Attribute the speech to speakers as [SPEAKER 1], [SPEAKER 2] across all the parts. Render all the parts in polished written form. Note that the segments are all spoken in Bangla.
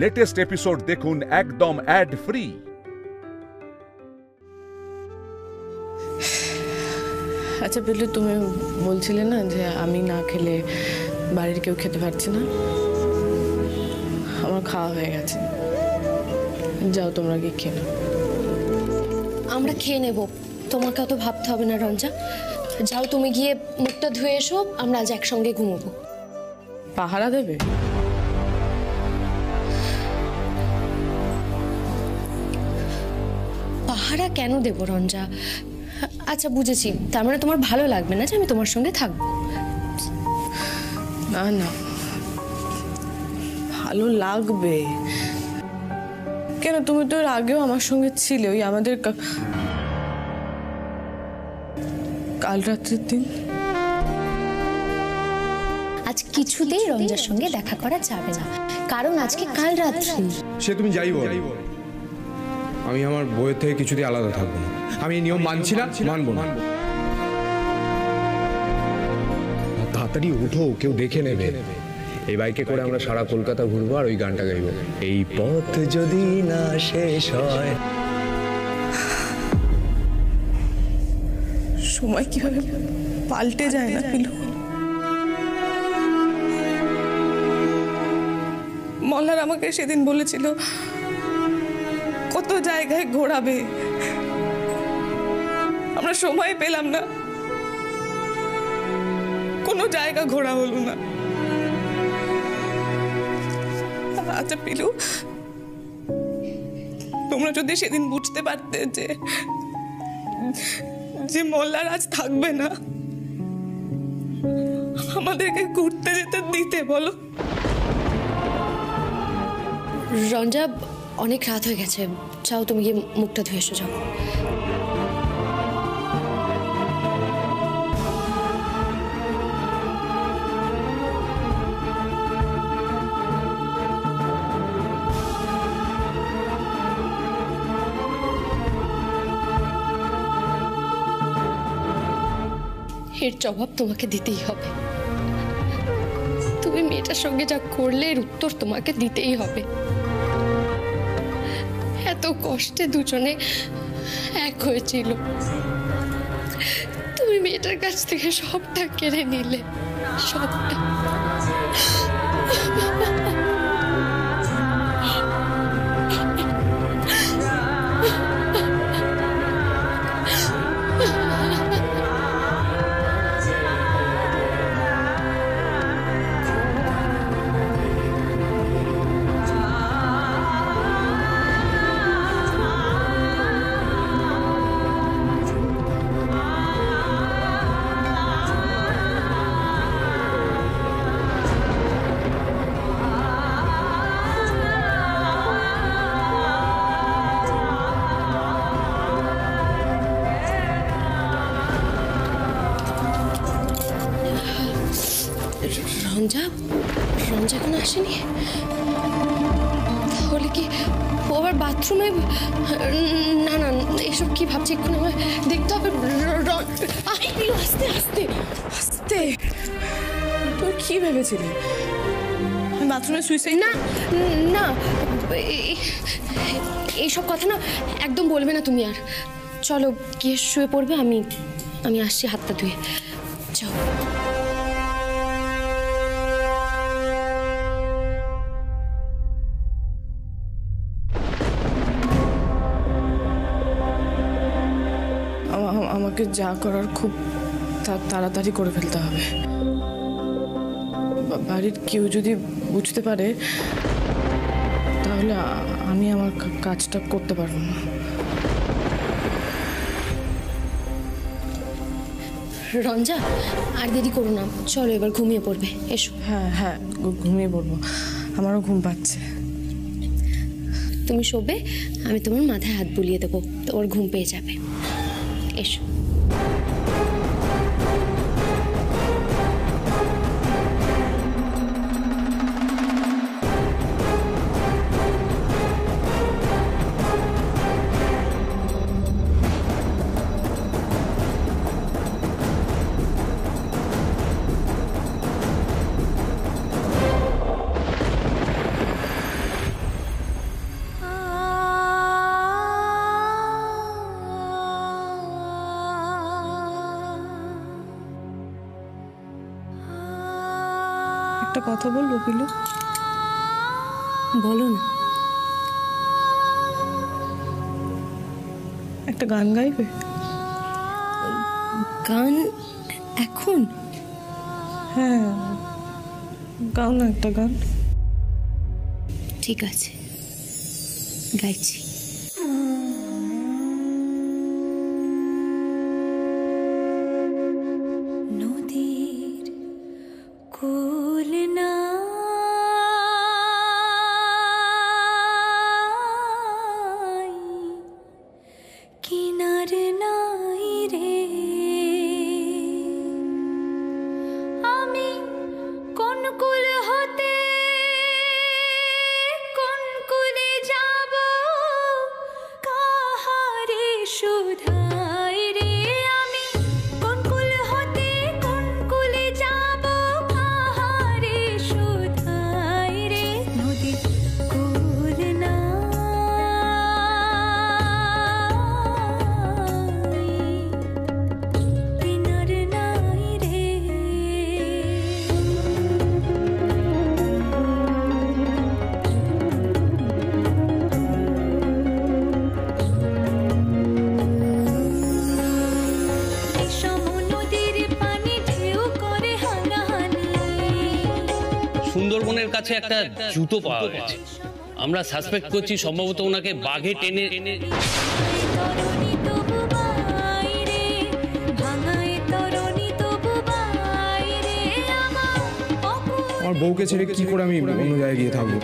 [SPEAKER 1] লেটেস্ট এপিসোড দেখুন একদম অ্যাড ফ্রি।
[SPEAKER 2] আচ্ছা বিল্লু, তুমি বলছিলে না যে আমি না খেলে বাড়ির কেউ খেতে পারছে না? আমার খাওয়া হয়ে গেছে, যাও তোমরা গিয়ে খেয়ে নাও।
[SPEAKER 3] আমরা খেয়ে নেব, তোমাকে অত ভাবতে হবে না রঞ্জা। যাও তুমি গিয়ে মুখটা ধুয়ে এসো, আমরা আজ একসঙ্গে ঘুমোবো।
[SPEAKER 2] পাহারা দেবে?
[SPEAKER 3] পাহারা কেন দেব রঞ্জা? আচ্ছা বুঝেছি, তার মানে তোমার ভালো লাগবে না যে আমি তোমার সঙ্গে থাকবো?
[SPEAKER 2] না না, ভালো লাগবে কেন? তুমি তো এর আগেও আমার সঙ্গে ছিলে, ওই আমাদের কাল রাত্রের দিন।
[SPEAKER 3] আজ কিছুতেই রঞ্জার সঙ্গে দেখা করা যাবে না, কারণ আজকে কাল রাত্রি।
[SPEAKER 4] সে তুমি যাই বল, আমি আমার বইয়ের থেকে কিছুতেই আলাদা থাকবো না। আমি এই নিয়ম মানছি না, মানবো না। তাড়াতাড়ি উঠো, কেউ দেখে নেবে। এই বাইকে করে আমরা সারা কলকাতা ঘুরবো আর ওই গানটা গাইবো, এই পথ যদি না শেষ হয়।
[SPEAKER 2] সময় কিভাবে পাল্টে যায় না পিলু। মল্লার আমাকে সেদিন বলেছিল কত জায়গায় ঘোরাবে, আমরা সময় পেলাম না, কোনো জায়গা ঘোরা হলো না। আচ্ছা পিলু, তোমরা যদি সেদিন বুঝতে পারতে যে মল্লার আজ থাকবে না, আমাদেরকে ঘুরতে যেতে দিতে বলো।
[SPEAKER 3] রঞ্জা, অনেক রাত হয়ে গেছে, যাও তুমি গিয়ে মুখটা ধুয়ে এসো, যাও। এর জবাব তোমাকে দিতেই হবে। তুমি মেয়েটার সঙ্গে যা করলে এর উত্তর তোমাকে দিতেই হবে। এত কষ্টে দুজনে এক হয়েছিল, তুমি মেয়েটার কাছ থেকে সবটা কেড়ে নিলে, সবটা। রঞ্জা এখন আসেনি? তাহলে কি ও আবার বাথরুমে? না না, এসব কি ভাবছি, এক্ষুনি আমায় দেখতে হবে। আস্তে আস্তে
[SPEAKER 2] আস্তে। তুই কি ভেবেছিলি বাথরুমে সুইসাইড?
[SPEAKER 3] না না, এইসব কথা না একদম বলবে না তুমি। আর চলো গিয়ে শুয়ে পড়বে, আমি আসছি হাতটা ধুয়ে। যাও।
[SPEAKER 2] আমাকে যা করার খুব তাড়াতাড়ি করে ফেলতে হবে। বাড়ির কেউ যদি বুঝতে পারে তাহলে আমি আমার কাজটা করতে পারবো না।
[SPEAKER 3] রঞ্জা, আর দেরি করো না, চলো এবার ঘুমিয়ে পড়বে, এসো।
[SPEAKER 2] হ্যাঁ হ্যাঁ, ঘুমিয়ে পড়বো, আমারও ঘুম পাচ্ছে।
[SPEAKER 3] তুমি শোবে, আমি তোমার মাথায় হাত বুলিয়ে দেবো, তোমার ঘুম পেয়ে যাবে। এসো।
[SPEAKER 2] একটা কথা বলবো পিলু?
[SPEAKER 3] বলো না।
[SPEAKER 2] একটা গান গাইবে?
[SPEAKER 3] গান এখন?
[SPEAKER 2] হ্যাঁ, গাও না একটা গান।
[SPEAKER 3] ঠিক আছে, গাইছি। নদীর কোল না কিনার নাই রে, আমি কোন কুল হতে কোন কুলে যাব, কাহারে সুধাই রে, আমি কোন কুল হতে কোন কুলে যাব, কাহারে সুধাই রে, নদীর কুল না কিনার নাই রে।
[SPEAKER 5] সুন্দরবনের কাছে একটা জুতো পাওয়া গেছে। আমরা সাসপেক্ট করছি সম্ভবত ওনাকে বাঘে টেনে
[SPEAKER 4] আমার বউকে ছেড়ে কি করে আমি অন্য জায়গায় গিয়ে থাকবো?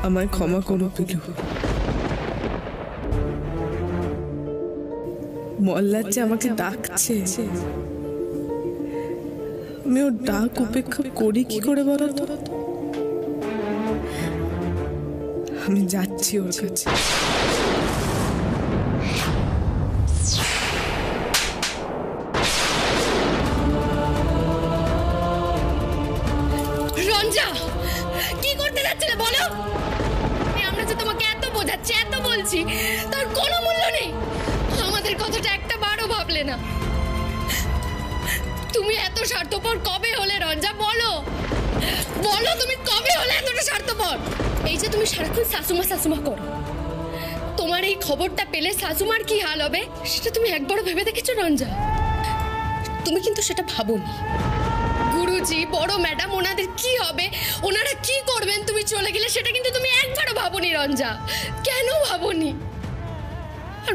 [SPEAKER 2] আমায় ক্ষমা করো পিলু। মল্লার যে আমাকে ডাকছে, আমি ওর ডাক উপেক্ষা করি কি করে বলো তো? আমি যাচ্ছি ওর কাছে।
[SPEAKER 3] রঞ্জা, কি করতে যাচ্ছিলে বলো? আমরা যে তোমাকে এত বোঝাচ্ছি, এত বলছি, তার কোনো মূল্য নেই। আমাদের কথাটা একটা বারও ভাবলে না। তুমি এত স্বার্থপর কবে হলে রঞ্জা? বলো বলো, তুমি কবে হলে এতটা স্বার্থপর? এই যে তুমি সারাক্ষণ শাশুমা শাশুমা করো, তোমার এই খবরটা পেলে শাশুমার কি হাল হবে সেটা তুমি একবারও ভেবে দেখেছো রঞ্জা? তুমি কিন্তু সেটা ভাবোনি। গুরু বাবুজি, বড় ম্যাডাম, ওনাদের কি হবে, ওনারা কি করবেন তুমি চলে গেলে, সেটা কিন্তু তুমি একবারও ভাবোনি রঞ্জা। কেন ভাবোনি? আর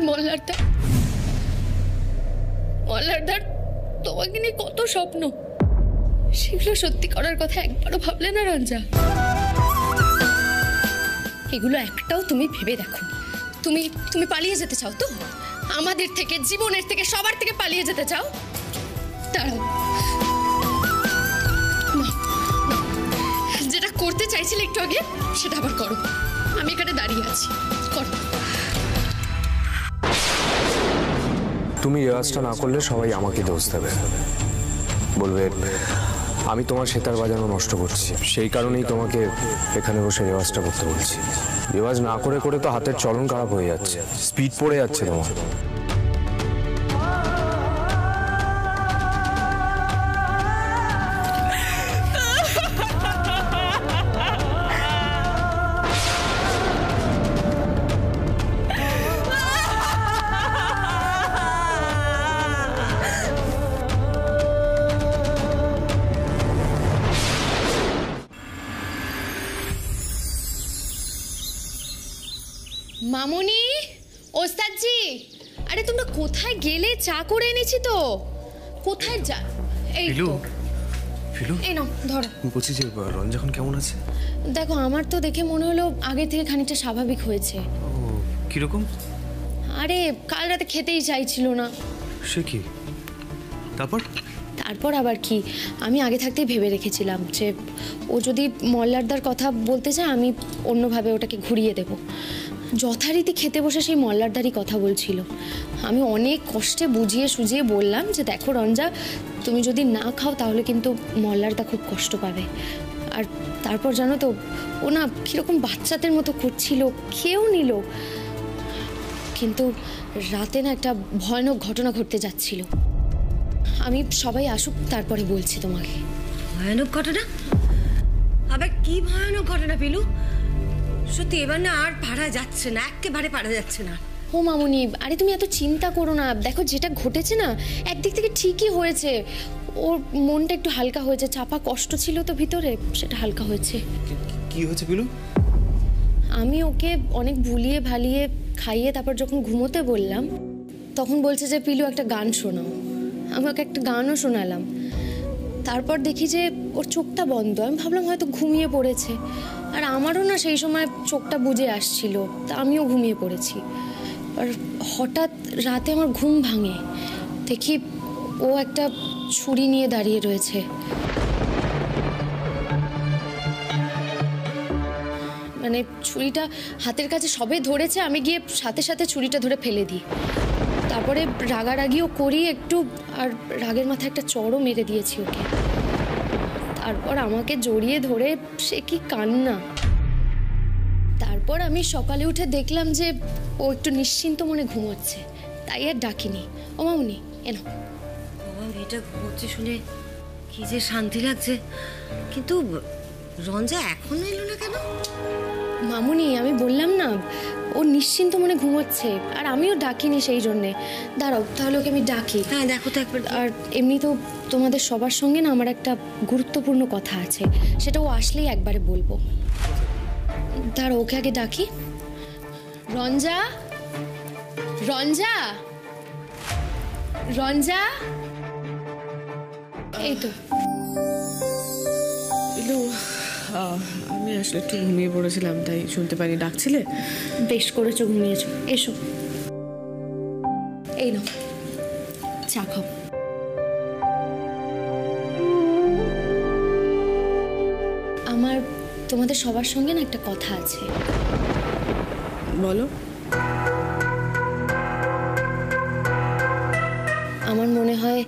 [SPEAKER 3] মল্লারদার তোমাকে নিয়ে কত স্বপ্ন, সেগুলো সত্যি করার কথা একবারও ভাবলে না রঞ্জা? এগুলো একটাও তুমি ভেবে দেখো। তুমি পালিয়ে যেতে চাও তো? আমাদের থেকে, জীবনের থেকে, সবার থেকে পালিয়ে যেতে চাও? দাঁড়াও, যেটা করতে চাইছিলে একটু আগে সেটা আবার করো। আমি এখানে দাঁড়িয়ে আছি, করো।
[SPEAKER 4] তুমি রেওয়াজটা না করলে সবাই আমাকে দোষ দেবে, বলবে আমি তোমার সেতার বাজানো নষ্ট করছি, সেই কারণেই তোমাকে এখানে বসে রেওয়াজটা করতে বলছি। রেওয়াজ না করে করে তো হাতের চলন খারাপ হয়ে যাচ্ছে, স্পিড পড়ে যাচ্ছে তোমার।
[SPEAKER 3] মামুনি, ওস্তাদজি, আরে তোমরা কোথায় গেলে? চা করে এনেছি তো। কোথায় যা? এই তো এই নাও, ধরো।
[SPEAKER 4] বলছি যে রঞ্জা এখন কেমন আছে?
[SPEAKER 3] দেখো, আমার তো দেখে মনে হলো আগে থেকে খানিকটা স্বাভাবিক হয়েছে।
[SPEAKER 4] কিরকম?
[SPEAKER 3] আরে কাল রাতে খেতেই চাইছিল না।
[SPEAKER 4] সে কি?
[SPEAKER 3] তারপর আবার কি, আমি আগে থাকতেই ভেবে রেখেছিলাম যে ও যদি মল্লারদার কথা বলতে চায় আমি অন্যভাবে ওটাকে ঘুরিয়ে দেব। যথারীতি খেতে বসে সেই মল্লারদারই কথা বলছিল। আমি অনেক কষ্টে বুঝিয়ে সুঝিয়ে বললাম যে দেখো রঞ্জা, তুমি যদি না খাও তাহলে কিন্তু মল্লারদা খুব কষ্ট পাবে। আর তারপর জানো তো, ও না কীরকম বাচ্চাদের মতো করছিল, খেয়েও নিল। কিন্তু রাতে না একটা ভয়ানক ঘটনা ঘটতে যাচ্ছিল। আমি সবাই আসুক তারপরে বলছি তোমাকে।
[SPEAKER 6] ভয়ানক ঘটনা? আবার কি ভয়ানক ঘটনা পিলু? সত্যি এবার না আর পারা যাচ্ছে না, একেবারে পারা যাচ্ছে না।
[SPEAKER 3] ও মামুনি, আরে তুমি এত চিন্তা করো না। দেখো, যেটা ঘটেছে না একদিক থেকে ঠিকই হয়েছে। ওর মনটা একটু হালকা হয়েছে, চাপা কষ্ট ছিল তো ভিতরে, সেটা হালকা হয়েছে।
[SPEAKER 4] কি হয়েছে পিলু?
[SPEAKER 3] আমি ওকে অনেক ভুলিয়ে ভালিয়ে খাইয়ে তারপর যখন ঘুমোতে বললাম, তখন বলছে যে পিলু একটা গান শোনাও। আমি ওকে একটা গানও শোনালাম। তারপর দেখি যে ওর চোখটা বন্ধ। আমি ভাবলাম হয়তো ঘুমিয়ে পড়েছে। আর আমারও না সেই সময় চোখটা বুজে আসছিল, তা আমিও ঘুমিয়ে পড়েছি। আর হঠাৎ রাতে আমার ঘুম ভাঙে, দেখি ও একটা ছুরি নিয়ে দাঁড়িয়ে রয়েছে। মানে ছুরিটা হাতের কাছে সবে ধরেছে, আমি গিয়ে সাথে সাথে ছুরিটা ধরে ফেলে দিই। তারপরে রাগারাগিও করি একটু, আর রাগের মাথায় একটা চড়ও মেরে দিয়েছি ওকে। তারপর আমাকে জড়িয়ে ধরে সে কি কান্না। তারপর আমি সকালে উঠে দেখলাম যে ও একটু নিশ্চিন্ত মনে ঘুমোচ্ছে, তাই আর ডাকিনি। ও মামুনি, এনো।
[SPEAKER 6] বাবা, মেয়েটা ঘুমোচ্ছে শুনে কি যে শান্তি লাগছে। কিন্তু রঞ্জা এখনো এলো না কেন?
[SPEAKER 3] মামুনি, আমি বললাম না ও নিশ্চিন্ত মনে ঘুমোচ্ছে, আর আমিও ডাকিনি সেই জন্যে। দাঁড়াও তাহলে ওকে আমি ডাকি।
[SPEAKER 6] হ্যাঁ দেখো তো একবার।
[SPEAKER 3] আর এমনি তো তোমাদের সবার সঙ্গে না আমার একটা গুরুত্বপূর্ণ কথা আছে, সেটা ও আসলেই একবারে বলবো। দাঁড়াও, ওকে আগে ডাকি। রঞ্জা, রঞ্জা, রঞ্জা, এই তো।
[SPEAKER 2] আমি আসলে একটু ঘুমিয়ে পড়েছিলাম, তাই শুনতে পারি। ডাকছিলে?
[SPEAKER 3] বেশ করেছো, ঘুমিয়েছো। এসো, এই নাও চা খাও। আমার তোমাদের সবার সঙ্গে না একটা কথা আছে।
[SPEAKER 2] বলো।
[SPEAKER 3] আমার মনে হয়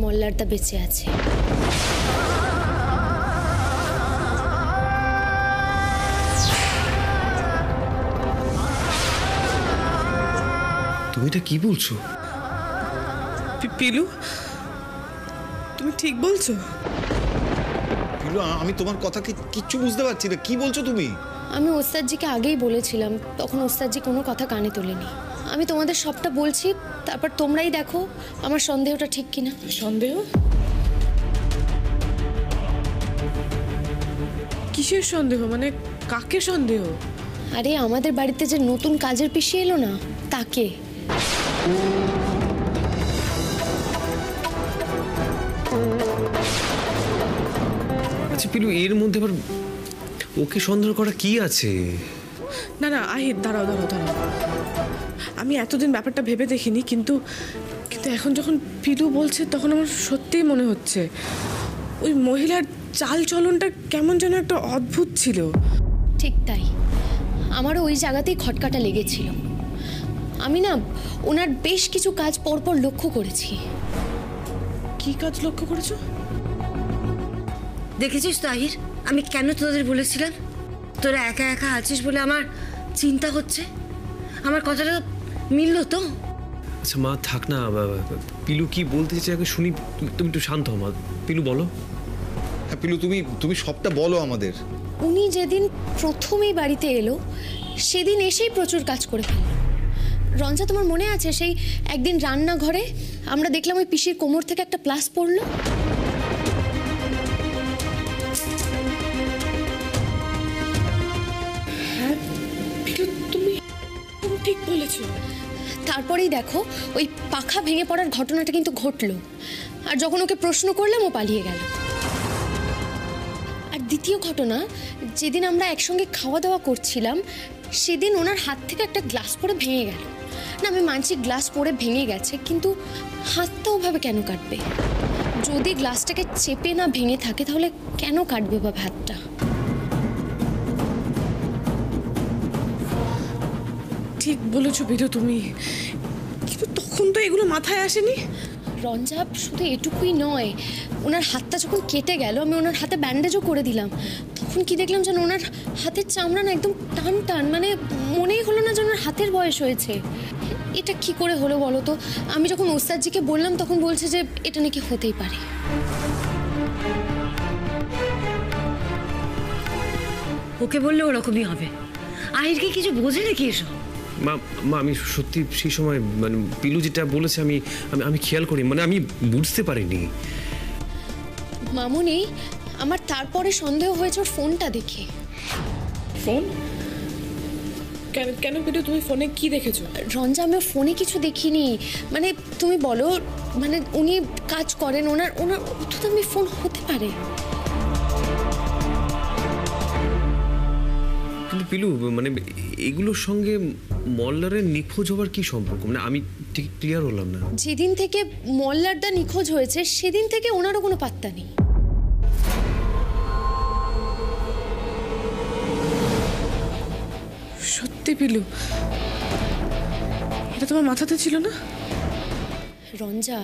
[SPEAKER 3] মল্লারদা বেঁচে আছে।
[SPEAKER 4] তুমি এটা কি বলছো?
[SPEAKER 2] পিলু, তুমি ঠিক বলছো?
[SPEAKER 7] পিলু, আমি তোমার কথা কিচ্ছু বুঝতে পারছি না, কি বলছো তুমি?
[SPEAKER 3] আমি ওস্তাদজিকে আগেই বলেছিলাম, তখন ওস্তাদজি কোনো কথা কানে তোলেনি। আমি তোমাদের সবটা বলছি, তারপর তোমরাই দেখো আমার সন্দেহটা ঠিক কিনা।
[SPEAKER 2] সন্দেহ? কিসের সন্দেহ, মানে কাকে সন্দেহ?
[SPEAKER 3] আরে আমাদের বাড়িতে যে নতুন কাজের পিসি এলো না, তাকে।
[SPEAKER 4] আচ্ছা পিলু, এর মধ্যে আবার ওকে সন্দেহ করা কি আছে?
[SPEAKER 2] না না আহির, দাঁড়াও দাঁড়াও দাঁড়াও, আমি এতদিন ব্যাপারটা ভেবে দেখিনি, কিন্তু কিন্তু এখন যখন পিলু বলছে তখন আমার সত্যিই মনে হচ্ছে ওই মহিলার চাল চলনটা কেমন যেন একটা অদ্ভুত ছিল।
[SPEAKER 3] ঠিক তাই, আমারও ওই জায়গাতেই খটকাটা লেগেছিল। আমি না ওনার বেশ কিছু কাজ পরপর লক্ষ্য করেছি।
[SPEAKER 2] কি কাজ লক্ষ্য করেছো?
[SPEAKER 6] দেখেছিস তো আহির, আমি কেন তোদের বলেছিলাম তোরা একা একা আছিস বলে আমার চিন্তা হচ্ছে। আমার কথাটা মিললো তো?
[SPEAKER 4] আচ্ছা মা থাক না, পিলু কি বলতে চাই আগে শুনি। তুমি একটু শান্ত হও মা। পিলু বলো।
[SPEAKER 7] হ্যাঁ পিলু, তুমি সবটা বলো আমাদের।
[SPEAKER 3] উনি যেদিন প্রথমেই বাড়িতে এলো সেদিন এসেই প্রচুর কাজ করে ফেলল। রঞ্জা, তোমার মনে আছে সেই একদিন রান্নাঘরে আমরা দেখলাম ওই পিসির কোমর থেকে একটা প্লাস পড়লো?
[SPEAKER 2] হ্যাঁ পিলু, তুমি ঠিক বলেছো।
[SPEAKER 3] তারপরেই দেখো ওই পাখা ভেঙে পড়ার ঘটনাটা কিন্তু ঘটলো, আর যখন ওকে প্রশ্ন করলাম ও পালিয়ে গেল। আর দ্বিতীয় ঘটনা, যেদিন আমরা একসঙ্গে খাওয়া দাওয়া করছিলাম সেদিন ওনার হাত থেকে একটা গ্লাস পড়ে ভেঙে গেল। না আমি মানছি গ্লাস পড়ে ভেঙে গেছে, কিন্তু হাতটা ওভাবে কেন কাটবে? যদি গ্লাসটাকে চেপে না ভেঙে থাকে তাহলে কেন কাটবে বা হাতটা?
[SPEAKER 2] ঠিক বলেছো পিলু তুমি, কিন্তু তখন তো এগুলো মাথায় আসেনি।
[SPEAKER 3] রঞ্জা, শুধু এটুকুই নয়, ওনার হাতটা যখন কেটে গেল আমি ওনার হাতে ব্যান্ডেজও করে দিলাম। তখন কি দেখলাম যেন ওনার হাতের চামড়া না একদম টান টান, মানে মনেই হলো না যে ওনার হাতের বয়স হয়েছে। এটা কি করে হলো বলো তো? আমি যখন ওস্তাদজিকে বললাম তখন বলছে যে এটা নাকি হতেই পারে।
[SPEAKER 6] ওকে বললে ওরকমই হবে। আহিরকে কিছু বোঝে নাকি এসব?
[SPEAKER 4] মা মা আমি সত্যি সেই সময় মানে পিলু যেটা বলেছে আমি আমি আমি খেয়াল করি, মানে আমি বুঝতে পারিনি।
[SPEAKER 3] মামুনি, আমার তারপরে সন্দেহ হয়েছে ওর ফোনটা দেখে।
[SPEAKER 2] ফোন? কেন কেন পিলু, তুমি ফোনে কি দেখেছো?
[SPEAKER 3] রঞ্জা, আমি ওর ফোনে কিছু দেখিনি। মানে তুমি বলো, মানে উনি কাজ করেন, ওনার ওনার তো আমি ফোন হতে পারে।
[SPEAKER 4] কিন্তু পিলু মানে এগুলোর সঙ্গে মল্লারের নিখোঁজ হওয়ার কি সম্পর্ক? মানে আমি ঠিক ক্লিয়ার হলাম না।
[SPEAKER 3] যেদিন থেকে মল্লারদা নিখোঁজ হয়েছে সেদিন থেকে ওনারও কোনো পাত্তা নেই।
[SPEAKER 2] সত্যি পিলু, এটা তোমার মাথাতে ছিল না?
[SPEAKER 3] রঞ্জা,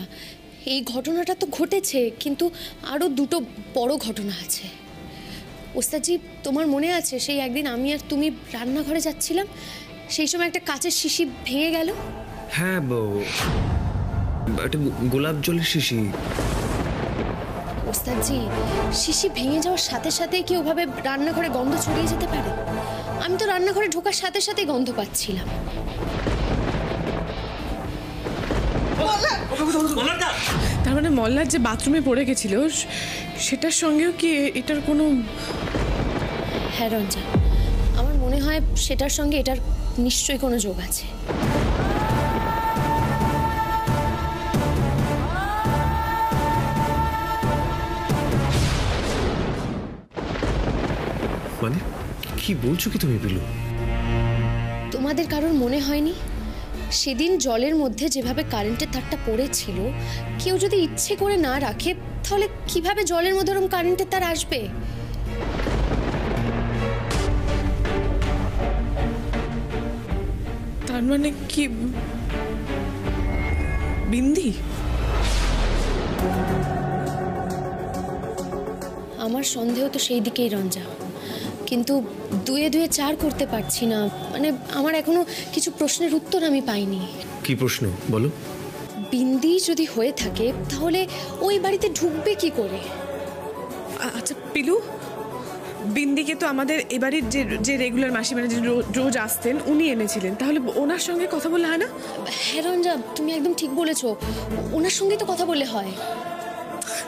[SPEAKER 3] এই ঘটনাটা তো ঘটেছে, কিন্তু আরও দুটো বড় ঘটনা আছে। ওস্তাদজি, তোমার মনে আছে সেই একদিন আমি আর তুমি রান্নাঘরে যাচ্ছিলাম, সেই সময় একটা কাচের শিশি ভেঙে গেল?
[SPEAKER 4] হ্যাঁ, একটা গোলাপ জলের শিশি।
[SPEAKER 3] ওস্তাদজি, শিশি ভেঙে যাওয়ার সাথে সাথেই কি ওভাবে রান্নাঘরে গন্ধ ছড়িয়ে যেতে পারে? আমি তো রান্নাঘরে ঢোকার সাথে সাথেই গন্ধ পাচ্ছিলাম।
[SPEAKER 2] তার মানে মল্লার যে বাথরুমে পড়ে গেছিল সেটার সঙ্গেও কি এটার কোনো?
[SPEAKER 3] হ্যাঁ রঞ্জা, আমার মনে হয় সেটার সঙ্গে এটার নিশ্চয়ই কোনো যোগ আছে।
[SPEAKER 4] মানে কি বলছো কি তুমি পিলু?
[SPEAKER 3] তোমাদের কারোর মনে হয়নি সেদিন জলের মধ্যে যেভাবে কারেন্টের তারটা পড়েছিল, কেউ যদি ইচ্ছে করে না রাখে তাহলে কিভাবে জলের মধ্যে ওরকম কারেন্টের তার আসবে?
[SPEAKER 2] তার মানে কি বিন্দি?
[SPEAKER 3] আমার সন্দেহ তো সেই দিকেই রঞ্জা, কিন্তু দুয়ে দুয়ে চার করতে পারছি না। মানে আমার এখনো কিছু প্রশ্নের উত্তর আমি পাইনি।
[SPEAKER 4] কি প্রশ্ন বলো?
[SPEAKER 3] বিন্দি যদি হয়ে থাকে তাহলে ওই বাড়িতে ঢুকবে কি করে?
[SPEAKER 2] আচ্ছা পিলু, বিন্দিকে তো আমাদের এবারের যে রেগুলার মাসি, মানে যে রোজ আসতেন উনি এনেছিলেন, তাহলে ওনার সঙ্গে কথা বললে হয় না?
[SPEAKER 3] হ্যাঁ রঞ্জা, তুমি একদম ঠিক বলেছো, ওনার সঙ্গেই তো কথা বললে হয়।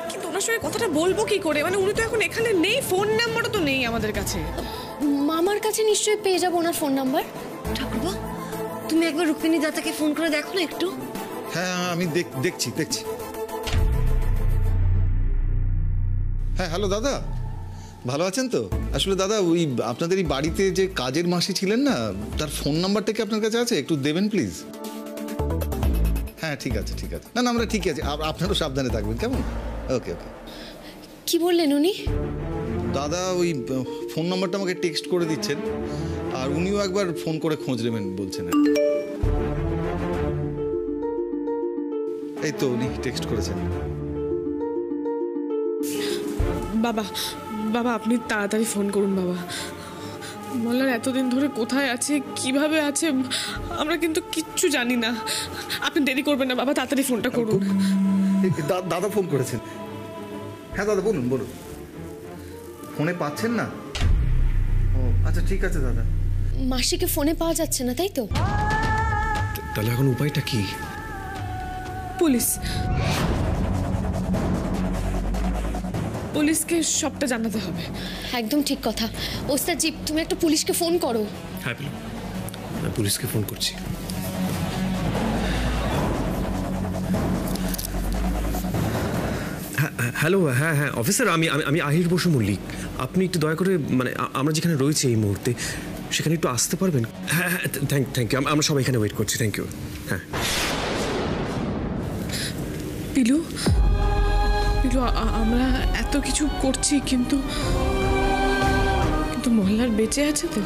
[SPEAKER 2] কিন্তু ওনার সঙ্গে কথাটা বলবো কি করে, মানে উনি তো এখন এখানে নেই, ফোন নাম্বারও তো নেই আমাদের কাছে।
[SPEAKER 3] মামার কাছে নিশ্চয়ই পেয়ে যাবো ওনার ফোন নাম্বার।
[SPEAKER 6] ঠাকুরবা, তুমি একবার রুক্মিণী দাদাকে ফোন করে দেখো না একটু।
[SPEAKER 7] হ্যাঁ আমি দেখছি। হ্যাঁ হ্যালো দাদা, ভালো আছেন তো? আসলে দাদা ওই আপনাদের এই বাড়িতে যে কাজের মাসি ছিলেন না, তার ফোন নাম্বারটা কি আপনার কাছে আছে? একটু দেবেন প্লিজ। হ্যাঁ ঠিক আছে। না আমরা ঠিক আছে, আপনারও সাবধানে থাকবেন, কেমন? ওকে।
[SPEAKER 3] কি বললেন উনি?
[SPEAKER 7] দাদা ওই ফোন নাম্বারটা আমাকে টেক্সট করে দিচ্ছেন, আর উনিও একবার ফোন করে খোঁজ নেবেন বলছেন। এই তো উনি টেক্সট করেছেন।
[SPEAKER 2] বাবা আপনি তাড়াতাড়ি ফোন করুন বাবা। মোল্লার এতদিন ধরে কোথায় আছে, কিভাবে আছে, আমরা কিন্তু কিচ্ছু জানি না। আপনি দেরি করবেন না বাবা, তাড়াতাড়ি ফোনটা করুন।
[SPEAKER 7] দাদা ফোন করেছেন। হ্যাঁ দাদা বলুন। ফোনে পাচ্ছেন না? ও আচ্ছা ঠিক আছে দাদা।
[SPEAKER 3] মাসিকে ফোনে পাওয়া যাচ্ছে না, তাই তো?
[SPEAKER 4] তাহলে এখন উপায়টা কি?
[SPEAKER 2] পুলিশকে সবটা জানাতে হবে।
[SPEAKER 3] একদম ঠিক কথা। ওস্তাদজি, তুমি একটা পুলিশকে ফোন করো।
[SPEAKER 4] হ্যাঁ পিলু, আমি পুলিশকে ফোন করছি। হ্যালো, হ্যাঁ অফিসার, আমি আহির বসু মল্লিক। আপনি একটু দয়া করে, মানে আমরা যেখানে রয়েছি এই মুহূর্তে সেখানে একটু আসতে পারবেন? হ্যাঁ থ্যাংক ইউ, আমরা সবাই এখানে ওয়েট করছি। Thank you. হ্যাঁ
[SPEAKER 2] পিলু, আমরা এত কিছু করছি কিন্তু মহল্লার বেঁচে আছে তো?